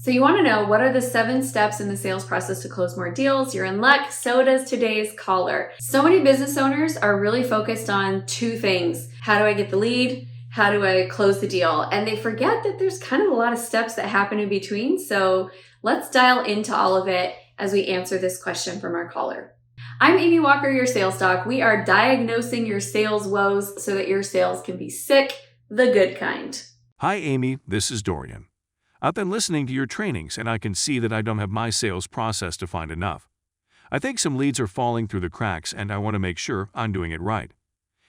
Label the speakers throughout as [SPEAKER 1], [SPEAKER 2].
[SPEAKER 1] So you want to know, what are the 7 steps in the sales process to close more deals? You're in luck. So does today's caller. So many business owners are really focused on 2 things. How do I get the lead? How do I close the deal? And they forget that there's kind of a lot of steps that happen in between. So let's dial into all of it as we answer this question from our caller. I'm Amy Walker, your sales doc. We are diagnosing your sales woes so that your sales can be sick, the good kind.
[SPEAKER 2] Hi, Amy. This is Dorian. I've been listening to your trainings, and I can see that I don't have my sales process defined enough. I think some leads are falling through the cracks, and I want to make sure I'm doing it right.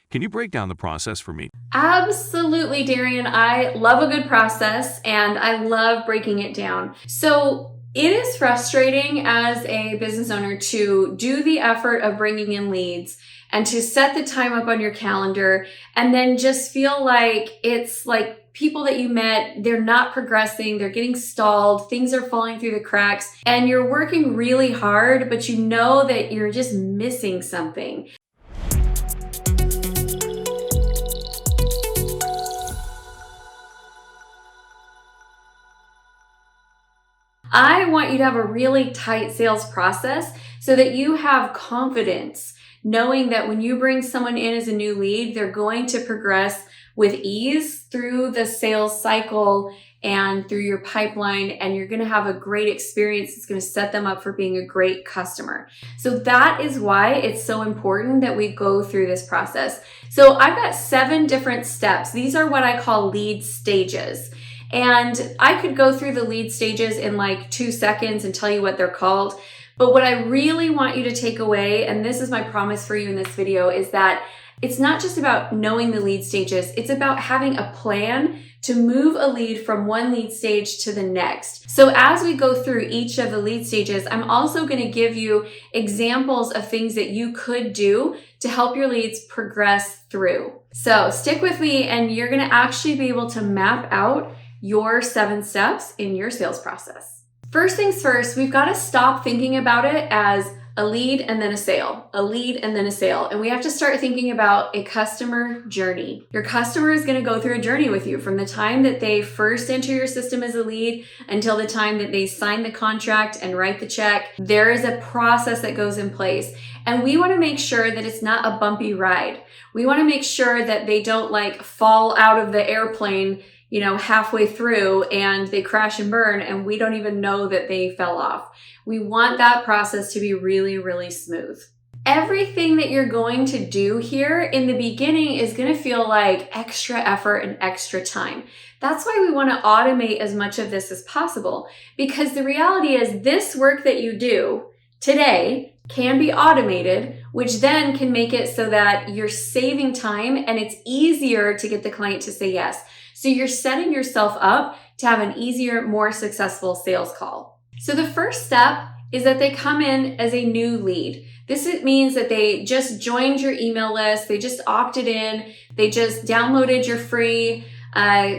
[SPEAKER 2] Can you break down the process for me?
[SPEAKER 1] Absolutely, Darian. I love a good process, and I love breaking it down. So it is frustrating as a business owner to do the effort of bringing in leads and to set the time up on your calendar and then just feel like it's like people that you met, they're not progressing, they're getting stalled, things are falling through the cracks, and you're working really hard, but you know that you're just missing something. I want you to have a really tight sales process so that you have confidence knowing that when you bring someone in as a new lead, they're going to progress with ease through the sales cycle and through your pipeline, and you're going to have a great experience. It's going to set them up for being a great customer. So that is why it's so important that we go through this process. So I've got 7 different steps. These are what I call lead stages. And I could go through the lead stages in like 2 seconds and tell you what they're called. But what I really want you to take away, and this is my promise for you in this video, is that it's not just about knowing the lead stages. It's about having a plan to move a lead from one lead stage to the next. So as we go through each of the lead stages, I'm also going to give you examples of things that you could do to help your leads progress through. So stick with me, and you're going to actually be able to map out your 7 steps in your sales process. First things first, we've got to stop thinking about it as a lead and then a sale, a lead and then a sale. And we have to start thinking about a customer journey. Your customer is going to go through a journey with you from the time that they first enter your system as a lead until the time that they sign the contract and write the check. There is a process that goes in place. And we want to make sure that it's not a bumpy ride. We want to make sure that they don't like fall out of the airplane halfway through and they crash and burn and we don't even know that they fell off. We want that process to be really, really smooth. Everything that you're going to do here in the beginning is going to feel like extra effort and extra time. That's why we want to automate as much of this as possible, because the reality is this work that you do today can be automated, which then can make it so that you're saving time and it's easier to get the client to say yes. So you're setting yourself up to have an easier, more successful sales call. So the first step is that they come in as a new lead. This means that they just joined your email list. They just opted in. They just downloaded your free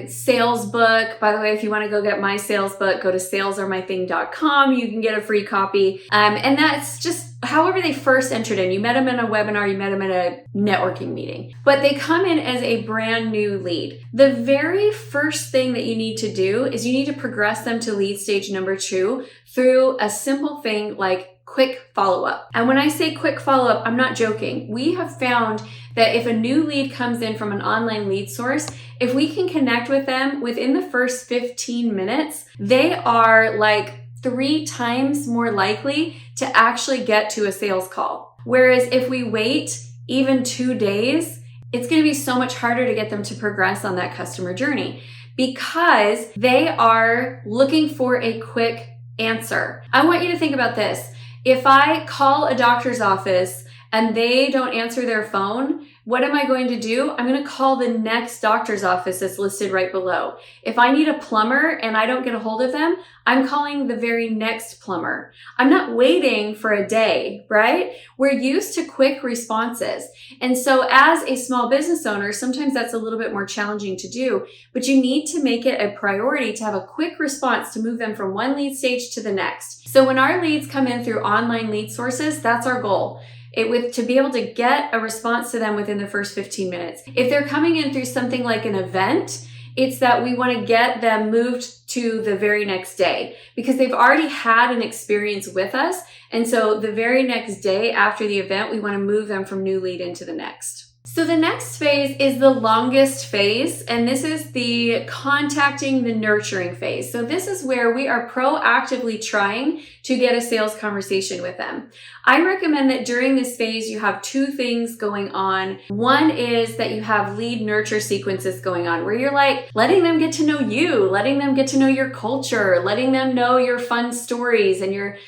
[SPEAKER 1] sales book. By the way, if you want to go get my sales book, go to salesaremything.com. You can get a free copy. And that's just however they first entered in. You met them in a webinar, you met them at a networking meeting, but they come in as a brand new lead. The very first thing that you need to do is you need to progress them to lead stage number 2 through a simple thing like quick follow-up. And when I say quick follow-up, I'm not joking. We have found that if a new lead comes in from an online lead source, if we can connect with them within the first 15 minutes, they are like 3 times more likely to actually get to a sales call. Whereas if we wait even 2 days, it's going to be so much harder to get them to progress on that customer journey because they are looking for a quick answer. I want you to think about this. If I call a doctor's office and they don't answer their phone, what am I going to do? I'm going to call the next doctor's office that's listed right below. If I need a plumber and I don't get a hold of them, I'm calling the very next plumber. I'm not waiting for a day, right? We're used to quick responses. And so as a small business owner, sometimes that's a little bit more challenging to do, but you need to make it a priority to have a quick response to move them from one lead stage to the next. So when our leads come in through online lead sources, that's our goal. To be able to get a response to them within the first 15 minutes. If they're coming in through something like an event, It's that we want to get them moved to the very next day because they've already had an experience with us. And so the very next day after the event, we want to move them from new lead into the next. So the next phase is the longest phase, and this is the contacting, the nurturing phase. So this is where we are proactively trying to get a sales conversation with them. I recommend that during this phase, you have two things going on. One is that you have lead nurture sequences going on where you're like letting them get to know you, letting them get to know your culture, letting them know your fun stories and your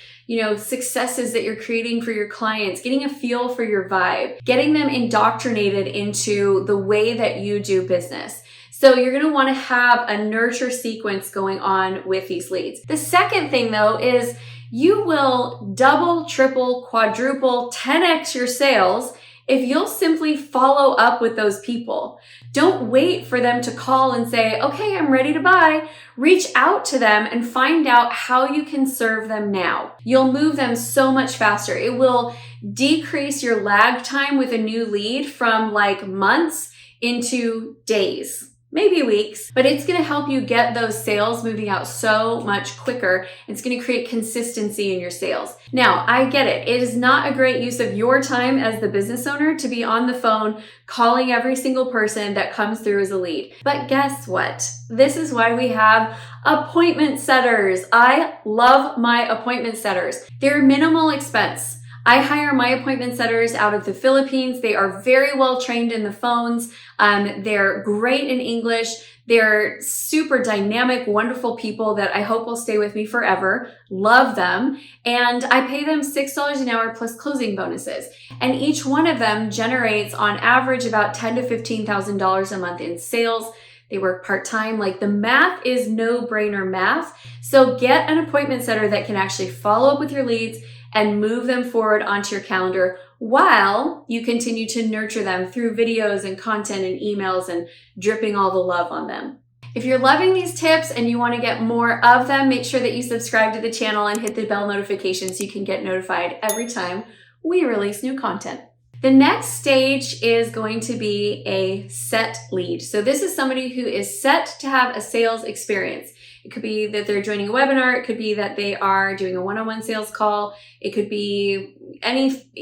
[SPEAKER 1] successes that you're creating for your clients, getting a feel for your vibe, getting them indoctrinated into the way that you do business. So you're going to want to have a nurture sequence going on with these leads. The second thing though is you will double, triple, quadruple, 10x your sales if you'll simply follow up with those people. Don't wait for them to call and say, okay, I'm ready to buy. Reach out to them and find out how you can serve them now. You'll move them so much faster. It will decrease your lag time with a new lead from like months into days. Maybe weeks, but it's going to help you get those sales moving out so much quicker. It's going to create consistency in your sales. Now, I get it. It is not a great use of your time as the business owner to be on the phone calling every single person that comes through as a lead. But guess what? This is why we have appointment setters. I love my appointment setters. They're minimal expense. I hire my appointment setters out of the Philippines. They are very well trained in the phones. They're great in English. They're super dynamic, wonderful people that I hope will stay with me forever. Love them. And I pay them $6 an hour plus closing bonuses. And each one of them generates on average about $10,000 to $15,000 a month in sales. They work part-time. Like the math is no-brainer math. So get an appointment setter that can actually follow up with your leads and move them forward onto your calendar while you continue to nurture them through videos and content and emails and dripping all the love on them. If you're loving these tips and you want to get more of them, make sure that you subscribe to the channel and hit the bell notification so you can get notified every time we release new content. The next stage is going to be a set lead. So this is somebody who is set to have a sales experience. It could be that they're joining a webinar. It could be that they are doing a one-on-one sales call. It could be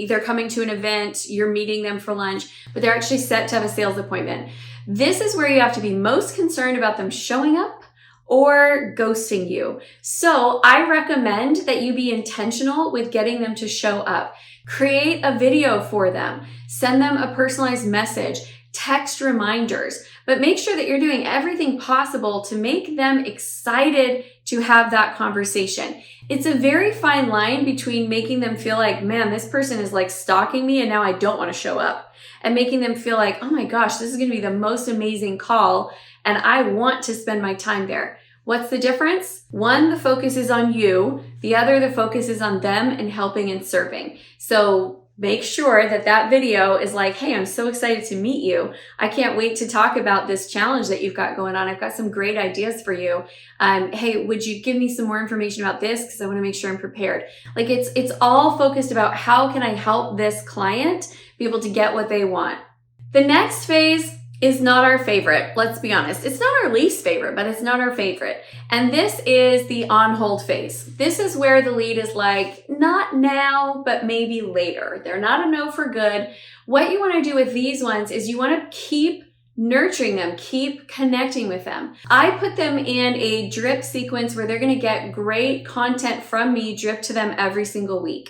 [SPEAKER 1] they're coming to an event, you're meeting them for lunch, but they're actually set to have a sales appointment. This is where you have to be most concerned about them showing up or ghosting you. So I recommend that you be intentional with getting them to show up. Create a video for them. Send them a personalized message. Text reminders, but make sure that you're doing everything possible to make them excited to have that conversation. It's a very fine line between making them feel like, man, this person is like stalking me and now I don't want to show up, and making them feel like, oh my gosh, this is going to be the most amazing call and I want to spend my time there. What's the difference? One, the focus is on you. The other, the focus is on them and helping and serving. So make sure that that video is like, hey, I'm so excited to meet you. I can't wait to talk about this challenge that you've got going on. I've got some great ideas for you. Hey, would you give me some more information about this? Because I want to make sure I'm prepared. Like it's all focused about how can I help this client be able to get what they want. The next phase is not our favorite. Let's be honest. It's not our least favorite, but it's not our favorite. And this is the on hold phase. This is where the lead is like, not now, but maybe later. They're not a no for good. What you want to do with these ones is you want to keep nurturing them, keep connecting with them. I put them in a drip sequence where they're going to get great content from me drip to them every single week.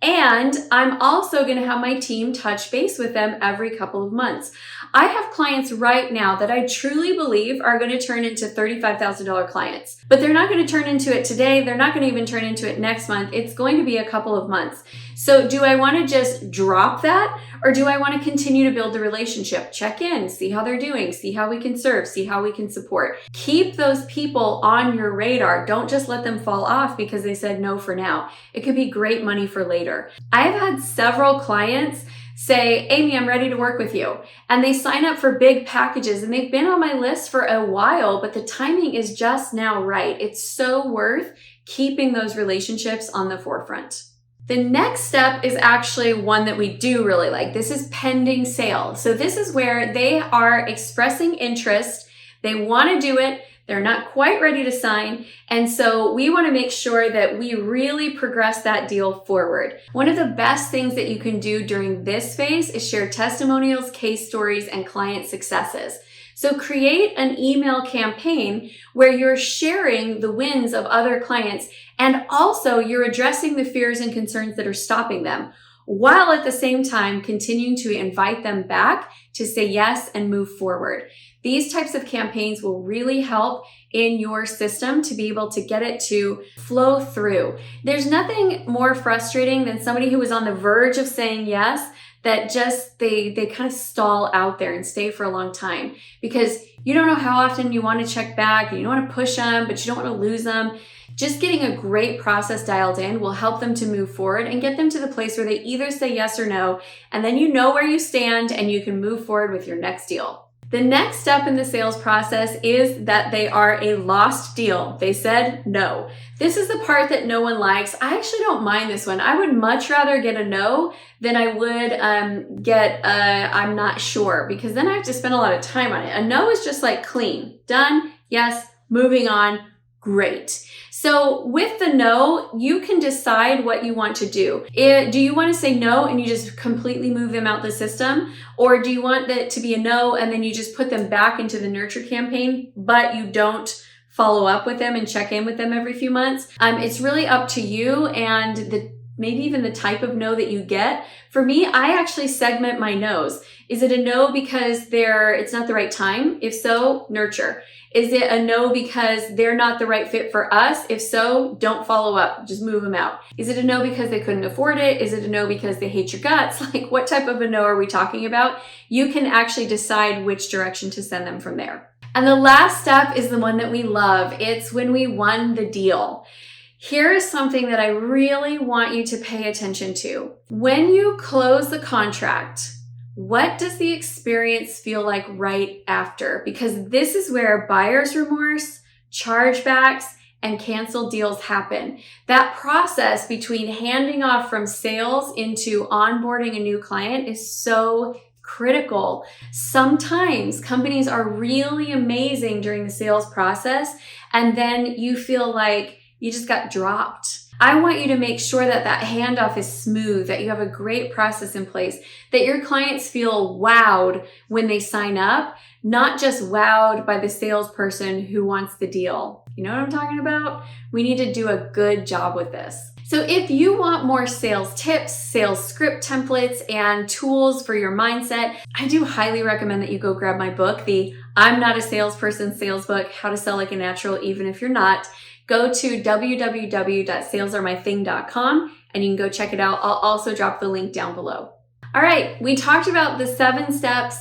[SPEAKER 1] And I'm also going to have my team touch base with them every couple of months. I have clients right now that I truly believe are going to turn into $35,000 clients, but they're not going to turn into it today. They're not going to even turn into it next month. It's going to be a couple of months. So do I want to just drop that, or do I want to continue to build the relationship? Check in, see how they're doing, see how we can serve, see how we can support. Keep those people on your radar. Don't just let them fall off because they said no for now. It could be great money for later. I've had several clients say, Amy, I'm ready to work with you. And they sign up for big packages and they've been on my list for a while, but the timing is just now right. It's so worth keeping those relationships on the forefront. The next step is actually one that we do really like. This is pending sale. So this is where they are expressing interest. They want to do it. They're not quite ready to sign. And so we want to make sure that we really progress that deal forward. One of the best things that you can do during this phase is share testimonials, case stories, and client successes. So create an email campaign where you're sharing the wins of other clients, and also you're addressing the fears and concerns that are stopping them, while at the same time continuing to invite them back to say yes and move forward. These types of campaigns will really help in your system to be able to get it to flow through. There's nothing more frustrating than somebody who was on the verge of saying yes that just they kind of stall out there and stay for a long time because you don't know how often you want to check back, you don't want to push them, but you don't want to lose them. Just getting a great process dialed in will help them to move forward and get them to the place where they either say yes or no, and then you know where you stand and you can move forward with your next deal. The next step in the sales process is that they are a lost deal. They said no. This is the part that no one likes. I actually don't mind this one. I would much rather get a no than I would get I'm not sure, because then I have to spend a lot of time on it. A no is just like clean, done, yes, moving on, great. So with the no, you can decide what you want to do. Do you want to say no and you just completely move them out the system? Or do you want that to be a no and then you just put them back into the nurture campaign, but you don't follow up with them and check in with them every few months? It's really up to you and maybe even the type of no that you get. For me, I actually segment my no's. Is it a no because it's not the right time? If so, nurture. Is it a no because they're not the right fit for us? If so, don't follow up, just move them out. Is it a no because they couldn't afford it? Is it a no because they hate your guts? Like, what type of a no are we talking about? You can actually decide which direction to send them from there. And the last step is the one that we love. It's when we won the deal. Here is something that I really want you to pay attention to. When you close the contract, what does the experience feel like right after? Because this is where buyer's remorse, chargebacks, and canceled deals happen. That process between handing off from sales into onboarding a new client is so critical. Sometimes companies are really amazing during the sales process, and then you feel like you just got dropped. I want you to make sure that that handoff is smooth, that you have a great process in place, that your clients feel wowed when they sign up, not just wowed by the salesperson who wants the deal. You know what I'm talking about? We need to do a good job with this. So if you want more sales tips, sales script templates, and tools for your mindset, I do highly recommend that you go grab my book, the I'm Not a Salesperson Sales Book, How to Sell Like a Natural Even If You're Not. Go to www.salesaремything.com and you can go check it out. I'll also drop the link down below. All right, we talked about the 7 steps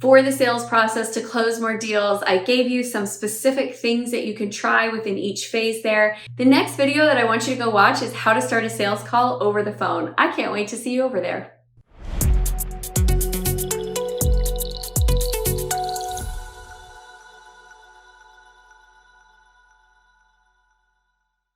[SPEAKER 1] for the sales process to close more deals. I gave you some specific things that you can try within each phase there. The next video that I want you to go watch is how to start a sales call over the phone. I can't wait to see you over there.